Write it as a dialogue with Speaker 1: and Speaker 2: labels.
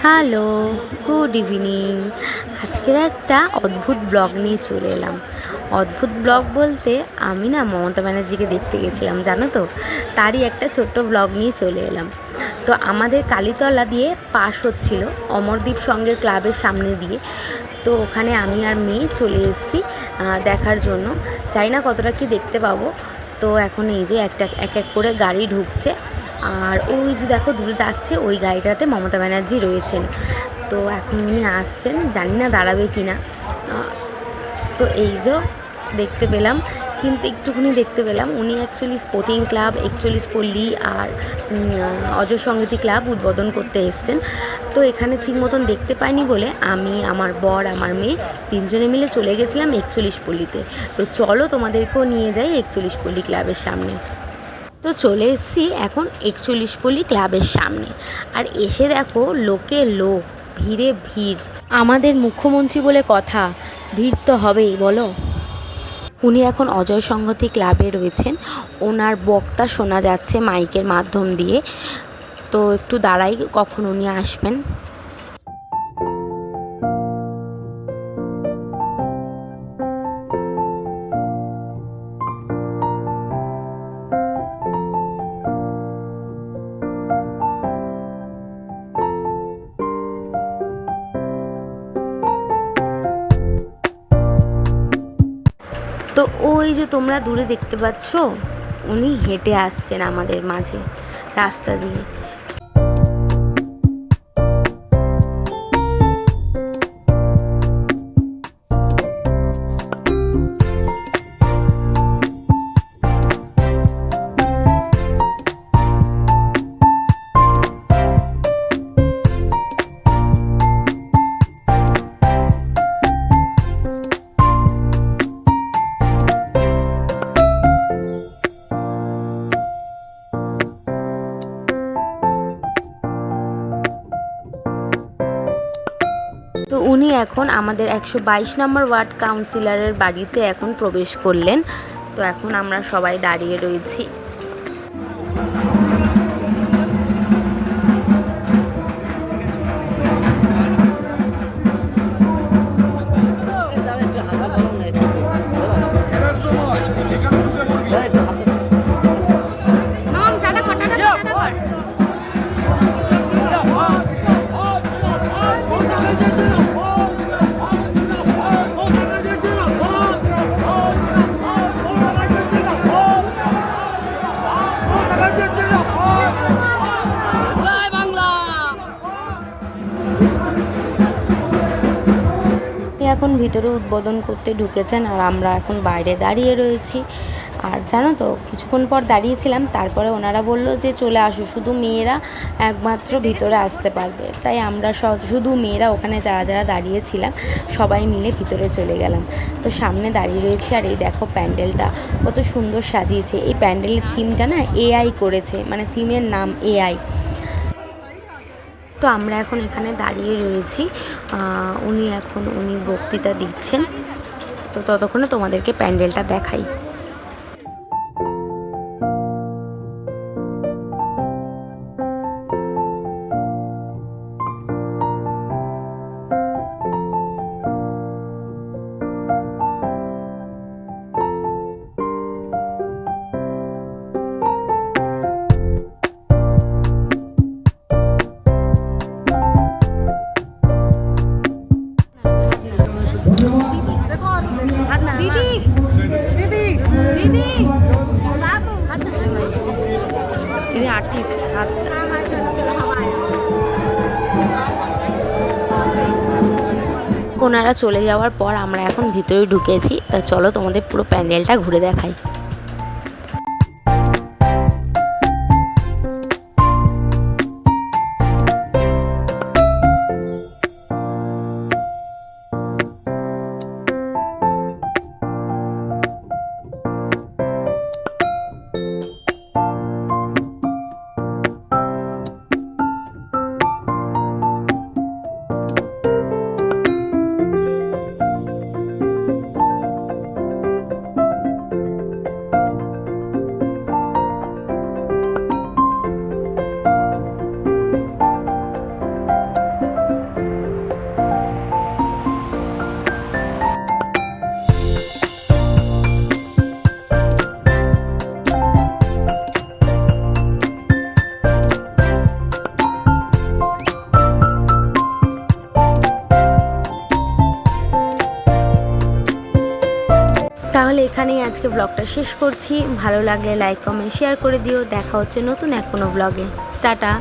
Speaker 1: Hello, good evening. আজকের একটা অদ্ভুত ব্লগ নিয়ে চলে এলাম। অদ্ভুত ব্লগ বলতে আমি না মমতা ব্যানার্জিকে দেখতে গেছিলাম, জানো তো, তারই একটা ছোট্ট ব্লগ নিয়ে চলে এলাম। তো আমাদের কালীতলা দিয়ে পাস হচ্ছিল অমরদীপ সঙ্গের ক্লাবের সামনে দিয়ে। তো ওখানে আমি আর মেয়ে চলে এসেছি দেখার জন্য। চাই না কতটা কি দেখতে পাবো। তো এখন এই যে এক এক করে গাড়ি ঢুকছে, আর ওই যে দেখো দূরে যাচ্ছে ওই গাড়িটাতে মমতা ব্যানার্জি রয়েছেন। তো এখন উনি আসছেন, জানি না দাঁড়াবে কি না। তো এই যে দেখতে পেলাম, কিন্তু একটুখানি দেখতে পেলাম উনি অ্যাকচুয়ালি স্পোর্টিং ক্লাব 41 পল্লী আর অজয় সঙ্গীতি ক্লাব উদ্বোধন করতে এসছেন। তো এখানে ঠিক মতন দেখতে পাইনি বলে আমি, আমার বর, আমার মেয়ে তিনজনে মিলে চলে গেছিলাম 41 পল্লীতে। তো চলো তোমাদেরকেও নিয়ে যাই 41 পল্লী ক্লাবের সামনে। তো চলে এসেছি এখন 41 পল্লী ক্লাবের সামনে, আর এসে দেখো লোকে লোক, ভিড়ে ভিড়। আমাদের মুখ্যমন্ত্রী বলে কথা, ভিড় তো হবেই বলো। উনি এখন অজয় সংহতি ক্লাবে রয়েছেন, ওনার বক্তা শোনা যাচ্ছে মাইকের মাধ্যম দিয়ে। তো একটু দাঁড়াই কখন উনি আসবেন। তো ওই যে তোমরা দূরে দেখতে পাচ্ছ, উনি হেঁটে আসছেন আমাদের মাঝে রাস্তা দিয়ে। তো উনি এখন আমাদের 122 নম্বর ওয়ার্ড কাউন্সিলরের বাড়িতে এখন প্রবেশ করলেন। তো এখন আমরা সবাই দাঁড়িয়ে রয়েছি। এখন ভিতরে উদ্বোধন করতে ঢুকেছেন, আর আমরা এখন বাইরে দাঁড়িয়ে রয়েছি। আর জানো তো, কিছুক্ষণ পর দাঁড়িয়েছিলাম, তারপরে ওনারা বললো যে চলে আসো, শুধু মেয়েরা একমাত্র ভিতরে আসতে পারবে। তাই আমরা শুধু মেয়েরা ওখানে যারা যারা দাঁড়িয়েছিলাম সবাই মিলে ভিতরে চলে গেলাম। তো সামনে দাঁড়িয়ে রয়েছি, আর এই দেখো প্যান্ডেলটা কত সুন্দর সাজিয়েছে। এই প্যান্ডেলের থিমটা না এআই করেছে, মানে থিমের নাম এআই। তো আমরা এখন এখানে দাঁড়িয়ে রয়েছি, উনি বক্তৃতা দিচ্ছেন। তো ততক্ষণে তোমাদেরকে প্যান্ডেলটা দেখাই। দিদি দিদি দিদি বাবু দিদি আর্টিস্ট হাত। ওনারা চলে যাওয়ার পর আমরা এখন ভিতরে ঢুকেছি। তা চলো তোমাদের পুরো প্যান্ডেলটা ঘুরে দেখাই। তাহলে এখানেই আজকে ব্লগটা শেষ করছি। ভালো লাগলে লাইক কমেন্ট শেয়ার করে দিও। দেখা হচ্ছে নতুন এক কোনো ব্লগে। টাটা।